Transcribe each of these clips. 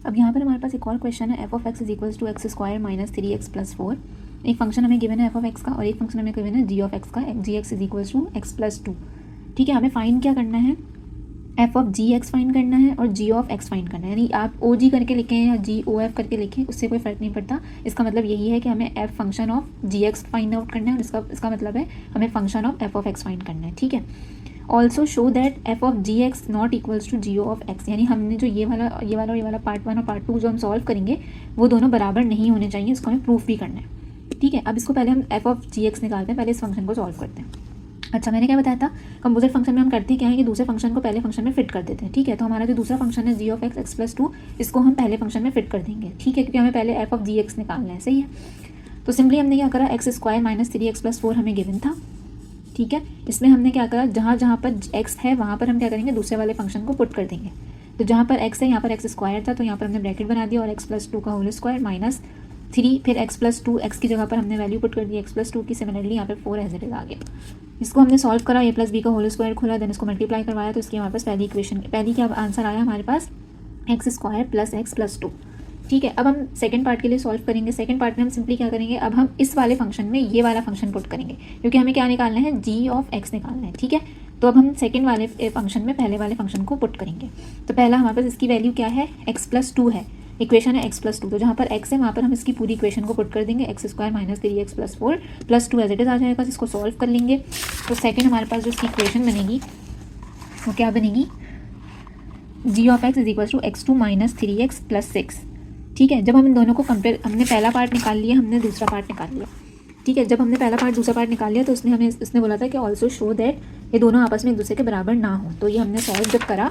अब यहाँ पर हमारे पास एक और क्वेश्चन है, F of x is equals to x square minus 3x plus 4। एक फंक्शन हमें गिवन है एफ ऑफ एक्स का और एक फंक्शन हमें गिवन है जी ऑफ एक्स का, G X is equals to X plus 2। ठीक है, हमें फाइंड क्या करना है, F of ji x find करना है और जी ऑफ एक्स फाइंड करना है। यानी आप ओ जी करके लिखें या जी ओ एफ करके लिखें, उससे कोई फ़र्क नहीं पड़ता। इसका मतलब यही है कि हमें f function of ji x find out करना है और इसका मतलब है हमें function of f of x find करना है। ठीक है, also show that f of ji x not equals to g o of x. यानी हमने जो ये वाला पार्ट 1 और पार्ट 2 जो हम सॉल्व करेंगे वो दोनों बराबर नहीं होने चाहिए, इसको हमें प्रूफ भी करना है। ठीक है, अब इसको पहले हम एफ ऑफ जी एक्स निकालते हैं, पहले इस फंक्शन को सॉल्व करते हैं। अच्छा, मैंने क्या बताया था, कंपोजिट फंक्शन में हम करते क्या है कि दूसरे फंक्शन को पहले फंक्शन में फिट कर देते हैं। ठीक है, तो हमारा जो दूसरा फंक्शन है जी ऑफ एक्स एक्स प्लस 2, इसको हम पहले फंक्शन में फिट कर देंगे। ठीक है, क्योंकि हमें पहले एफ ऑफ जी एक्स निकालना है। सही है, तो सिंपली हमने क्या करा, x square minus 3x plus 4 हमें गिवन था। ठीक है, इसमें हमने क्या करा, जहाँ पर x है वहाँ पर हम क्या करेंगे, दूसरे वाले फंक्शन को पुट कर देंगे। तो जहाँ पर x है यहाँ पर एक्स स्क्वायर था, तो यहाँ पर हमने ब्रैकेट बना दिया और एक्स प्लस 2 का होल स्क्वायर माइनस 3, फिर एक्स प्लस 2, एक्स की जगह पर हमने वैल्यू पुट कर दी एक्स प्लस 2 की। सिमिलरली यहाँ पर 4 एज इट इज आ गया। इसको हमने सॉल्व करा, ए प्लस बी का होल स्क्वायर खोला, देन इसको मल्टीप्लाई करवाया, तो इसकी हमारे पास पहली क्या आंसर आया हमारे पास, X square plus X plus 2। ठीक है, अब हम सेकंड पार्ट के लिए सॉल्व करेंगे। सेकंड पार्ट में हम सिंपली क्या करेंगे, अब हम इस वाले फंक्शन में ये वाला फंक्शन पुट करेंगे, क्योंकि हमें क्या निकालना है, जी ऑफ एक्स निकालना है। ठीक है, तो अब हम सेकंड वाले फंक्शन में पहले वाले फंक्शन को पुट करेंगे। तो पहला हमारे पास इसकी वैल्यू क्या है, एक्स प्लस 2 है, इक्वेशन है एक्स प्लस 2, तो जहाँ पर एक्स है वहाँ पर हम इसकी पूरी इक्वेशन को पुट कर देंगे, X square minus 3x plus 4 plus 2 as it is आ जाएगा। इसको सॉल्व कर लेंगे, तो सेकंड हमारे पास जो इसकी इक्वेशन बनेगी वो क्या बनेगी, G of x is equal to x2 minus 3x plus 6। ठीक है, जब हम इन दोनों को कंपेयर, हमने पहला पार्ट निकाल लिया, हमने दूसरा पार्ट निकाल लिया। ठीक है, जब हमने पहला पार्ट दूसरा पार्ट निकाल लिया तो उसने बोला था कि ऑल्सो शो दैट ये दोनों आपस में एक दूसरे के बराबर ना हो। तो ये हमने सॉल्व जब करा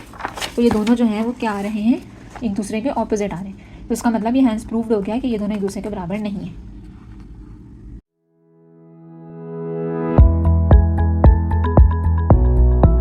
तो ये दोनों जो हैं वो क्या आ रहे हैं, एक दूसरे के ऑपोजिट आ रहे हैं। तो इसका मतलब ये हैंस प्रूव्ड हो गया कि ये दोनों एक दूसरे के बराबर नहीं है।